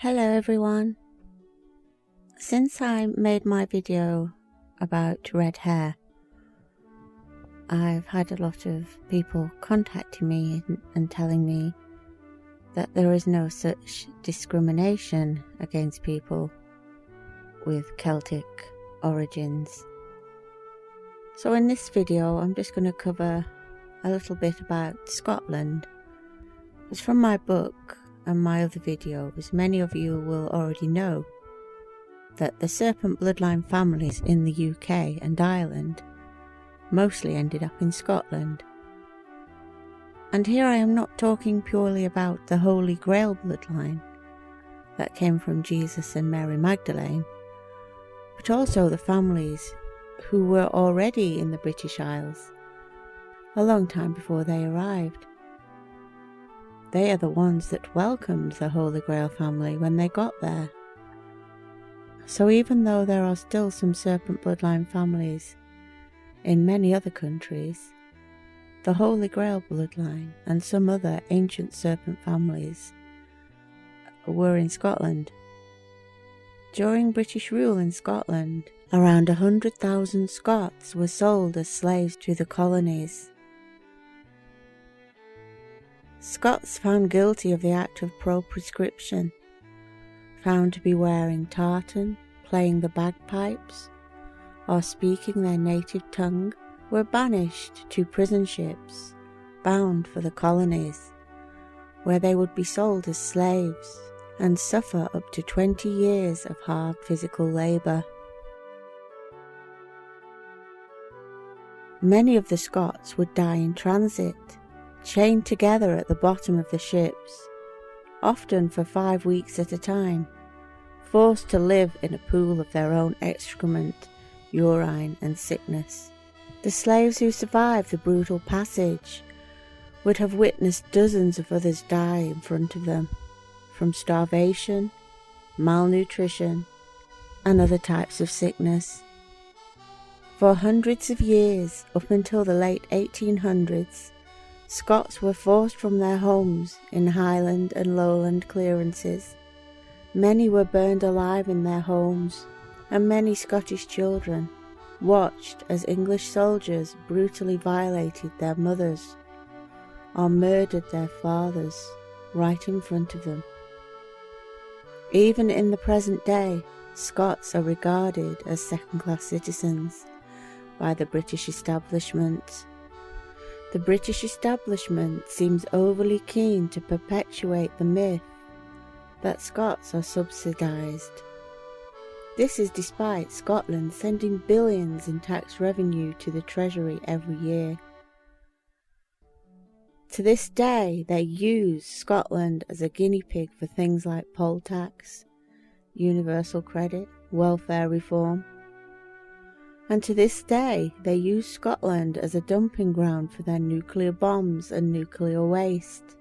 Hello everyone. Since I made my video about red hair, I've had a lot of people contacting me and telling me that there is no such discrimination against people with Celtic origins. So in this video I'm just going to cover a little bit about Scotland. It's from my book and my other videos. Many of you will already know that the serpent bloodline families in the UK and Ireland mostly ended up in Scotland. And here I am not talking purely about the Holy Grail bloodline that came from Jesus and Mary Magdalene, but also the families who were already in the British Isles a long time before they arrived. They are the ones that welcomed the Holy Grail family when they got there. So even though there are still some serpent bloodline families in many other countries, the Holy Grail bloodline and some other ancient serpent families were in Scotland. During British rule in Scotland, around 100,000 Scots were sold as slaves to the colonies. Scots found guilty of the act of pro-prescription, found to be wearing tartan, playing the bagpipes, or speaking their native tongue, were banished to prison ships bound for the colonies, where they would be sold as slaves and suffer up to 20 years of hard physical labour. Many of the Scots would die in transit, chained together at the bottom of the ships, often for 5 weeks at a time, forced to live in a pool of their own excrement, urine and sickness. The slaves who survived the brutal passage would have witnessed dozens of others die in front of them, from starvation, malnutrition, and other types of sickness. For hundreds of years, up until the late 1800s, Scots were forced from their homes in Highland and Lowland clearances. Many were burned alive in their homes, and many Scottish children watched as English soldiers brutally violated their mothers or murdered their fathers right in front of them. Even in the present day, Scots are regarded as second-class citizens by the British establishment. The British establishment seems overly keen to perpetuate the myth that Scots are subsidised. This is despite Scotland sending billions in tax revenue to the Treasury every year. To this day, they use Scotland as a guinea pig for things like poll tax, universal credit, welfare reform. And to this day, they use Scotland as a dumping ground for their nuclear bombs and nuclear waste.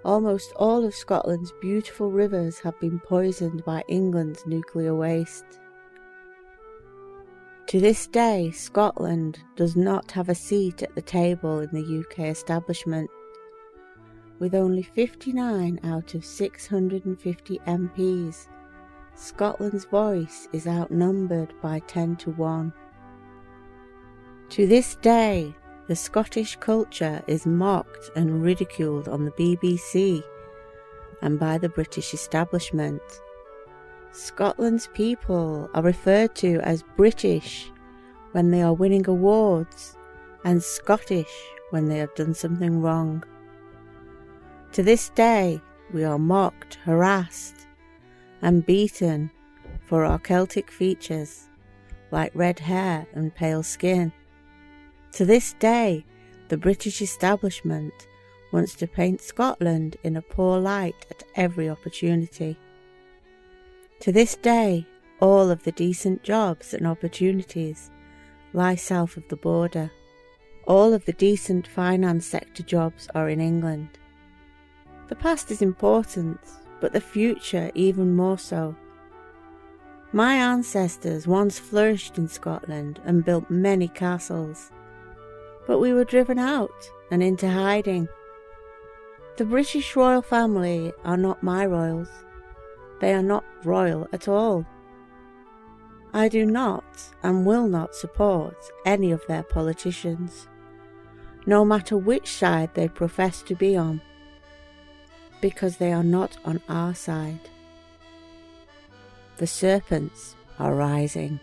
Almost all of Scotland's beautiful rivers have been poisoned by England's nuclear waste. To this day, Scotland does not have a seat at the table in the UK establishment. With only 59 out of 650 MPs, Scotland's voice is outnumbered by 10 to 1. To this day, the Scottish culture is mocked and ridiculed on the BBC and by the British establishment. Scotland's people are referred to as British when they are winning awards and Scottish when they have done something wrong. To this day, we are mocked, harassed, and beaten for our Celtic features, like red hair and pale skin. To this day, the British establishment wants to paint Scotland in a poor light at every opportunity. To this day, all of the decent jobs and opportunities lie south of the border. All of the decent finance sector jobs are in England. The past is important, but the future even more so. My ancestors once flourished in Scotland and built many castles, but we were driven out and into hiding. The British royal family are not my royals. They are not royal at all. I do not and will not support any of their politicians, no matter which side they profess to be on, because they are not on our side. The serpents are rising.